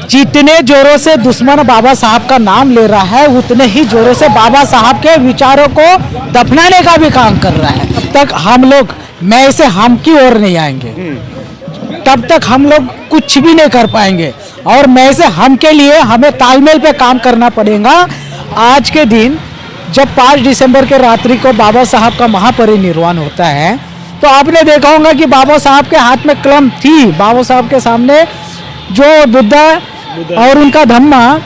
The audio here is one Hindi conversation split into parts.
जितने जोरों से दुश्मन बाबा साहब का नाम ले रहा है उतने ही जोरों से बाबा साहब के विचारों को दफनाने का भी काम कर रहा है। तब तक हम लोग मैं से हम की ओर नहीं आएंगे, तब तक हम लोग कुछ भी नहीं कर पाएंगे। और मैं से हम के लिए हमें तालमेल पे काम करना पड़ेगा। आज के दिन जब 5 दिसंबर के रात्रि को बाबा साहब का महापरिनिर्वाण होता है तो आपने देखा होगा कि बाबा साहब के हाथ में कलम थी, बाबा साहब के सामने जो बुद्धा और उनका धम्मा,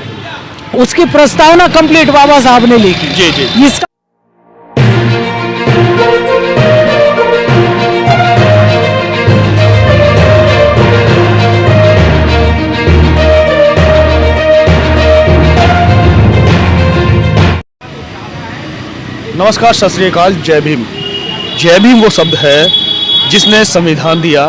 उसकी प्रस्तावना कंप्लीट बाबा साहब ने लिखी। जी जी। इसका नमस्कार, सत श्री अकाल, जय भीम। जय भीम वो शब्द है जिसने संविधान दिया,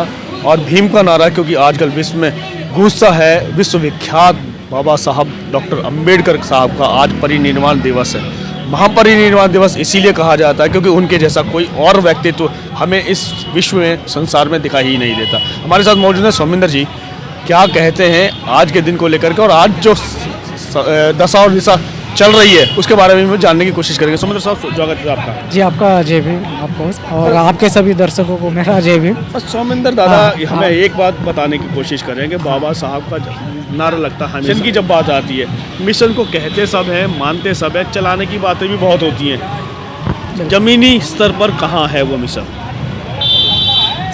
और भीम का नारा क्योंकि आजकल विश्व में गूंजता है। विश्वविख्यात बाबा साहब डॉक्टर अंबेडकर साहब का आज परिनिर्वाण दिवस है। महापरिनिर्वाण दिवस इसीलिए कहा जाता है क्योंकि उनके जैसा कोई और व्यक्तित्व हमें इस विश्व में, संसार में दिखाई ही नहीं देता। हमारे साथ मौजूद है सौमिंदर जी। क्या कहते हैं आज के दिन को लेकर के, और आज जो दशा और दिशा चल रही है उसके बारे में जानने की कोशिश करेंगे। सौमिंदर साहब, स्वागत है आपका। जी, आपका जय भीम आपको और आपके सभी दर्शकों को मेरा जय भीम। सौमिंदर दादा, हमें एक बात बताने की कोशिश करेंगे। बाबा साहब का नारा लगता है मिशन की जब बात आती है, मिशन को कहते सब हैं, मानते सब हैं, चलाने की बातें भी बहुत होती हैं। जमीनी स्तर पर कहाँ है वो मिशन?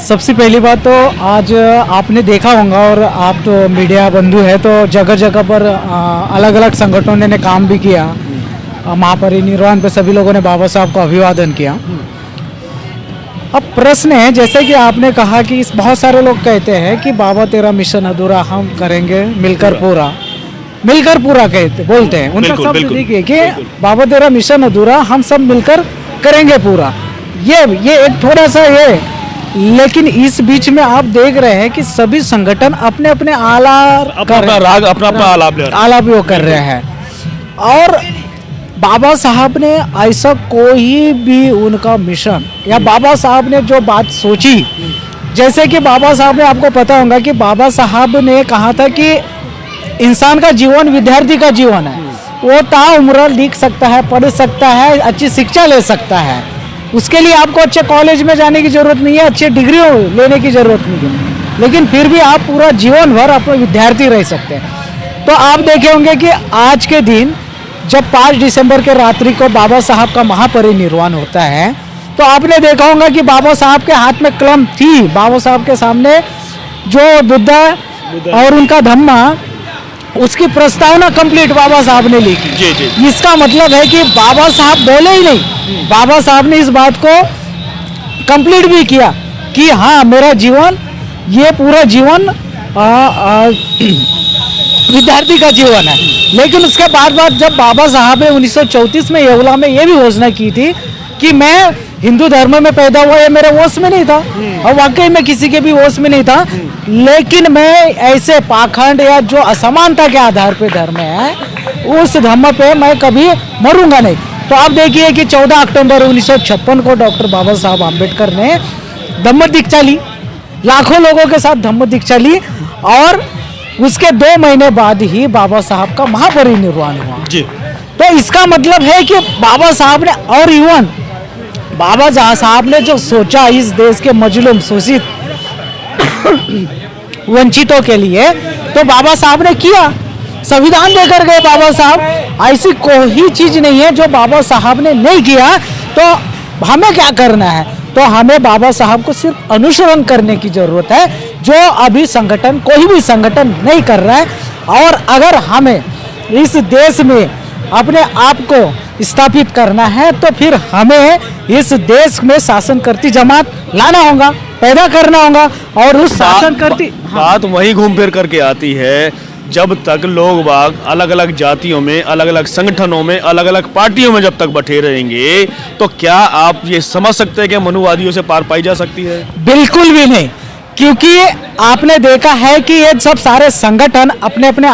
सबसे पहली बात तो आज आपने देखा होगा, और आप तो मीडिया बंधु है, तो जगह जगह पर अलग अलग संगठनों ने काम भी किया। महापरिनिर्वाण पे सभी लोगों ने बाबा साहब को अभिवादन किया। अब प्रश्न है, जैसे कि आपने कहा कि बहुत सारे लोग कहते हैं कि बाबा तेरा मिशन अधूरा, हम करेंगे मिलकर पूरा। मिलकर पूरा कहते बोलते हैं, उनका शब्द देखिए कि बाबा तेरा मिशन अधूरा, हम सब मिलकर करेंगे पूरा। ये एक थोड़ा सा ये, लेकिन इस बीच में आप देख रहे हैं कि सभी संगठन अपने अपने आलाप योग कर रहे हैं। और बाबा साहब ने ऐसा कोई भी उनका मिशन या बाबा साहब ने जो बात सोची, जैसे कि बाबा साहब ने, आपको पता होगा कि बाबा साहब ने कहा था कि इंसान का जीवन विद्यार्थी का जीवन है। वो ताउम्र लिख सकता है, पढ़ सकता है, अच्छी शिक्षा ले सकता है। उसके लिए आपको अच्छे कॉलेज में जाने की जरूरत नहीं है, अच्छी डिग्री लेने की जरूरत नहीं है, लेकिन फिर भी आप पूरा जीवन भर अपने विद्यार्थी रह सकते हैं। तो आप देखे होंगे कि आज के दिन जब 5 दिसंबर के रात्रि को बाबा साहब का महापरिनिर्वाण होता है तो आपने देखा होगा कि बाबा साहब के हाथ में कलम थी, बाबा साहब के सामने जो बुद्धा और उनका धम्मा, उसकी प्रस्तावना कंप्लीट बाबा साहब ने लिखी। जी जी। इसका मतलब है कि बाबा साहब बोले ही नहीं, बाबा साहब ने इस बात को कंप्लीट भी किया कि हाँ, मेरा जीवन, ये पूरा जीवन विद्यार्थी का जीवन है। लेकिन उसके बाद जब बाबा साहब ने 1934 में येवला में ये भी घोषणा की थी कि मैं हिंदू धर्म में पैदा हुआ, ये मेरे वश में नहीं था, और वाकई में किसी के भी वश में नहीं था, लेकिन मैं ऐसे पाखंड या जो असमानता के आधार पे धर्म है, उस धर्म पे मैं कभी मरूंगा नहीं। तो आप देखिए कि 14 अक्टूबर 1956 को डॉक्टर बाबा साहब आम्बेडकर ने धम्म दीक्षा ली, लाखों लोगों के साथ धम्म दीक्षा ली, और उसके 2 महीने बाद ही बाबा साहब का महापरिनिर्वाण हुआ। जी। तो इसका मतलब है कि बाबा साहब ने, और इवन बाबा साहब ने जो सोचा इस देश के मजलूम, शोषित, वंचितों के लिए, तो बाबा साहब ने किया। संविधान देकर गए बाबा साहब। ऐसी कोई चीज नहीं है जो बाबा साहब ने नहीं किया। तो हमें क्या करना है? तो हमें बाबा साहब को सिर्फ अनुसरण करने की जरूरत है, जो अभी संगठन, कोई भी संगठन नहीं कर रहा है। और अगर हमें इस देश में अपने आप को स्थापित करना है तो फिर हमें इस देश में शासन करती जमात लाना होगा, पैदा करना होगा। और उस शासन करती बात वहीं घूम फिर करके आती है, जब तक लोग बाग अलग अलग जातियों में, अलग अलग संगठनों में, अलग अलग पार्टियों में जब तक बैठे रहेंगे, तो क्या आप ये समझ सकते हैं कि मनुवादियों से पार पाई जा सकती है? बिल्कुल भी नहीं, क्योंकि आपने देखा है कि ये सब सारे संगठन अपने अपने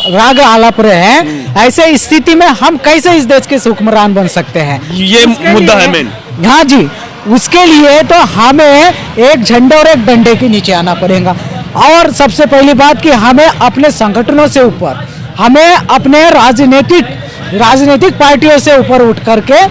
राग आलाप रहे हैं। ऐसे स्थिति में हम कैसे इस देश के हुक्मरान बन सकते हैं? ये मुद्दा है मेन। हाँ जी, उसके लिए तो हमें एक झंडे और एक डंडे के नीचे आना पड़ेगा। और सबसे पहली बात कि हमें अपने संगठनों से ऊपर, हमें अपने राजनीतिक पार्टियों से ऊपर उठ करके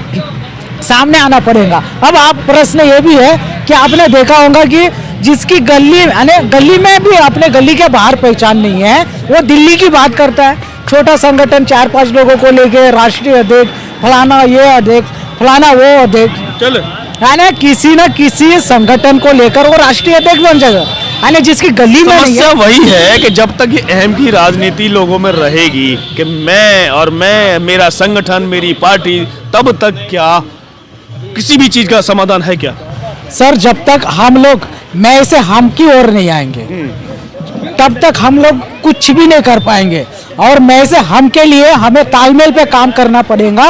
सामने आना पड़ेगा। अब आप प्रश्न ये भी है कि आपने देखा होगा कि जिसकी गली में भी अपने गली के बाहर पहचान नहीं है, वो दिल्ली की बात करता है। छोटा संगठन 4-5 लोगों को लेके राष्ट्रीय अध्यक्ष, फलाना ये अध्यक्ष, फलाना वो अध्यक्ष, चल यानी किसी न किसी संगठन को लेकर वो राष्ट्रीय अध्यक्ष बन जाएगा, यानी जिसकी गली में नहीं समस्या है। वही है कि जब तक ये अहम की राजनीति लोगों में रहेगी कि मैं मेरा संगठन, मेरी पार्टी, तब तक क्या किसी भी चीज का समाधान है क्या? सर, जब तक हम लोग मैं से हम की ओर नहीं आएंगे, तब तक हम लोग कुछ भी नहीं कर पाएंगे। और मैं से हम के लिए हमें तालमेल पे काम करना पड़ेगा।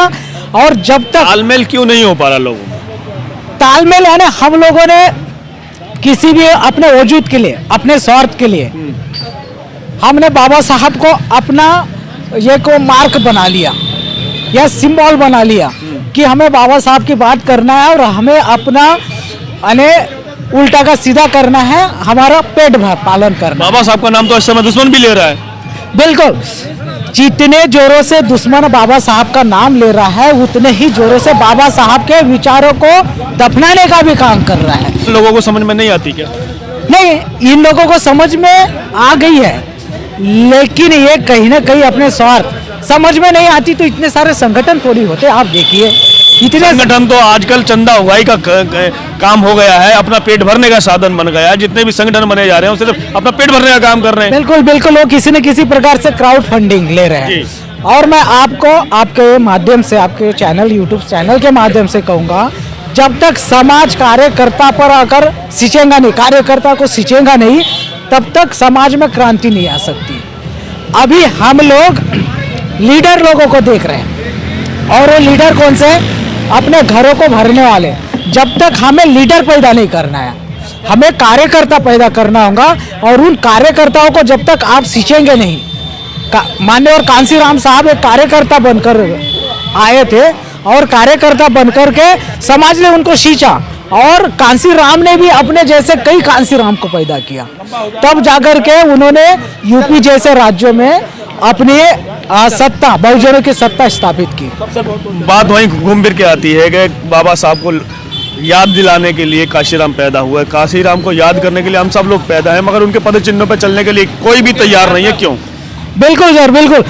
और जब तक तालमेल क्यों नहीं हो पा रहा लोगों में? तालमेल यानी हम लोगों ने किसी भी अपने वजूद के लिए, अपने स्वार्थ के लिए, हमने बाबा साहब को अपना ये को मार्क बना लिया या सिंबल बना लिया कि हमें बाबा साहब की बात करना है और हमें अपना उल्टा का सीधा करना है, हमारा पेट पालन करना। बाबा साहब का नाम तो इस समय दुश्मन भी ले रहा है। बिल्कुल, जितने जोरों से दुश्मन बाबा साहब का नाम ले रहा है, उतने ही जोरों से बाबा साहब के विचारों को दफनाने का भी काम कर रहा है। लोगों को समझ में नहीं आती क्या? नहीं, इन लोगों को समझ में आ गई है, लेकिन ये कहीं ना कहीं अपने स्वार्थ समझ में नहीं आती तो इतने सारे संगठन थोड़ी होते। आप देखिए, इतने संगठन तो आजकल चंदा उगाई का काम हो गया है, अपना पेट भरने का साधन बन गया है। जितने भी संगठन बने जा रहे हैं वो सिर्फ अपना पेट भरने का काम कर रहे हैं। बिल्कुल बिल्कुल, वो किसी न किसी प्रकार से क्राउड फंडिंग ले रहे हैं। और मैं आपको आपके माध्यम से, आपके चैनल, यूट्यूब चैनल के माध्यम से कहूँगा, जब तक समाज कार्यकर्ता पर अगर सिंचेगा नहीं, कार्यकर्ता को सिंचेगा नहीं, तब तक समाज में क्रांति नहीं आ सकती। अभी हम लोग लीडर लोगों को देख रहे हैं, और वो लीडर कौन से? अपने घरों को भरने वाले। जब तक हमें लीडर पैदा नहीं करना है, हमें कार्यकर्ता पैदा करना होगा। और उन कार्यकर्ताओं को जब तक आप सींचेंगे नहीं, माननीय कांसीराम साहब एक कार्यकर्ता बनकर आए थे और कार्यकर्ता बनकर के समाज ने उनको सींचा, और कांसीराम ने भी अपने जैसे कई कांसीराम को पैदा किया। तब जाकर के उन्होंने यूपी जैसे राज्यों में अपनी सत्ता, बहुजनों की सत्ता स्थापित की। बात वहीं घूम फिर के आती है कि बाबा साहब को याद दिलाने के लिए काशीराम पैदा हुआ है। काशीराम को याद करने के लिए हम सब लोग पैदा हैं, मगर उनके पद चिन्हों पर चलने के लिए कोई भी तैयार नहीं है। क्यों? बिल्कुल सर, बिल्कुल।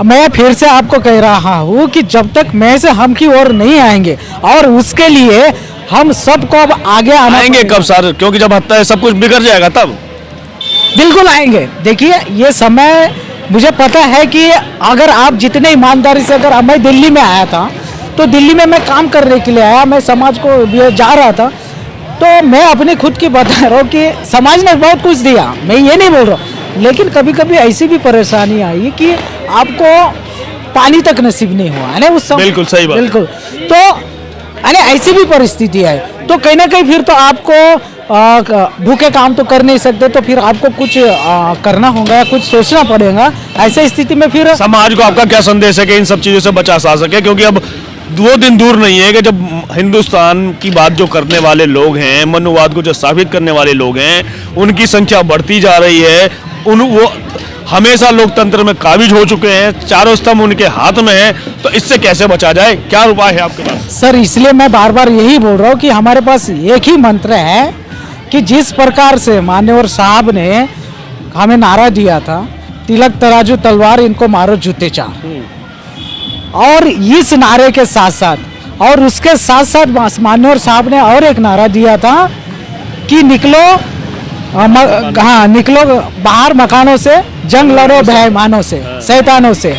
मैं फिर से आपको कह रहा हूँ कि जब तक मैं से हम की ओर नहीं आएंगे, और उसके लिए हम सबको अब आगे आएंगे कब सर? क्योंकि जब हत्या सब कुछ बिगड़ जाएगा तब। बिल्कुल आएंगे। देखिए, ये समय मुझे पता है कि अगर आप जितने ईमानदारी से, अगर मैं दिल्ली में आया था तो दिल्ली में मैं काम करने के लिए आया, मैं समाज को जा रहा था, तो मैं अपनी खुद की बता रहा हूँ कि समाज ने बहुत कुछ दिया, मैं ये नहीं बोल रहा, लेकिन कभी कभी ऐसी भी परेशानी आई कि आपको पानी तक नसीब नहीं हुआ है ना उस समय। बिल्कुल सही बात। बिल्कुल, तो ऐसी भी परिस्थिति है, तो कहीं ना कहीं फिर तो आपको भूखे काम तो कर नहीं सकते, तो फिर आपको कुछ करना होगा या कुछ सोचना पड़ेगा। ऐसे स्थिति में फिर समाज को आपका क्या संदेश है कि इन सब चीजों से बचा सके? क्योंकि अब वो दिन दूर नहीं है कि जब हिंदुस्तान की बात जो करने वाले लोग हैं, मनुवाद को जो स्थापित करने वाले लोग हैं, उनकी संख्या बढ़ती जा रही है। वो हमेशा लोकतंत्र में काबिज हो चुके हैं, चारों स्तंभ उनके हाथ में है, तो इससे कैसे बचा जाए? क्या उपाय है आपके पास? सर, इसलिए मैं बार बार यही बोल रहा हूँ कि हमारे पास एक ही मंत्र है कि जिस प्रकार से मान्यवर साहब ने हमें नारा दिया था, तिलक तराजू तलवार इनको मारो जूते चार, और इस नारे के साथ साथ और उसके साथ साथ मान्यवर साहब ने और एक नारा दिया था कि निकलो निकलो बाहर मकानों से, जंग लड़ो बेईमानों से, शैतानों से।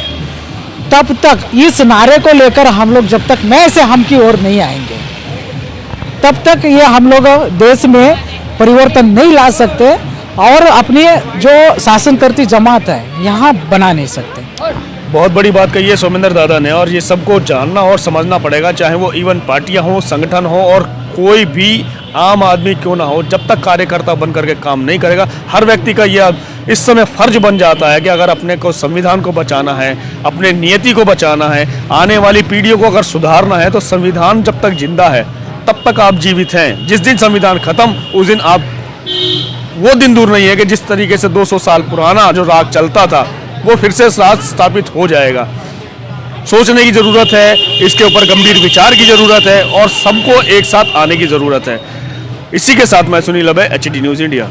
तब तक इस नारे को लेकर हम लोग जब तक मैं से हम की ओर नहीं आएंगे, तब तक ये हम लोग देश में परिवर्तन नहीं ला सकते, और अपनी जो शासन करती जमात है यहाँ बना नहीं सकते। बहुत बड़ी बात कही है सोमेंद्र दादा ने, और ये सबको जानना और समझना पड़ेगा, चाहे वो इवन पार्टियां हो, संगठन हो, और कोई भी आम आदमी क्यों ना हो, जब तक कार्यकर्ता बन करके काम नहीं करेगा, हर व्यक्ति का ये इस समय फर्ज बन जाता है कि अगर अपने को, संविधान को बचाना है, अपने नियति को बचाना है, आने वाली पीढ़ियों को अगर सुधारना है, तो संविधान जब तक जिंदा है तब तक आप जीवित हैं। जिस दिन संविधान खत्म, उस दिन आप वो दिन दूर नहीं है कि जिस तरीके से 200 साल पुराना जो राग चलता था वो फिर से राग स्थापित हो जाएगा। सोचने की ज़रूरत है, इसके ऊपर गंभीर विचार की ज़रूरत है और सबको एक साथ आने की ज़रूरत है। इसी के साथ मैं सुनील अबे, HD न्यूज़ इंडिया।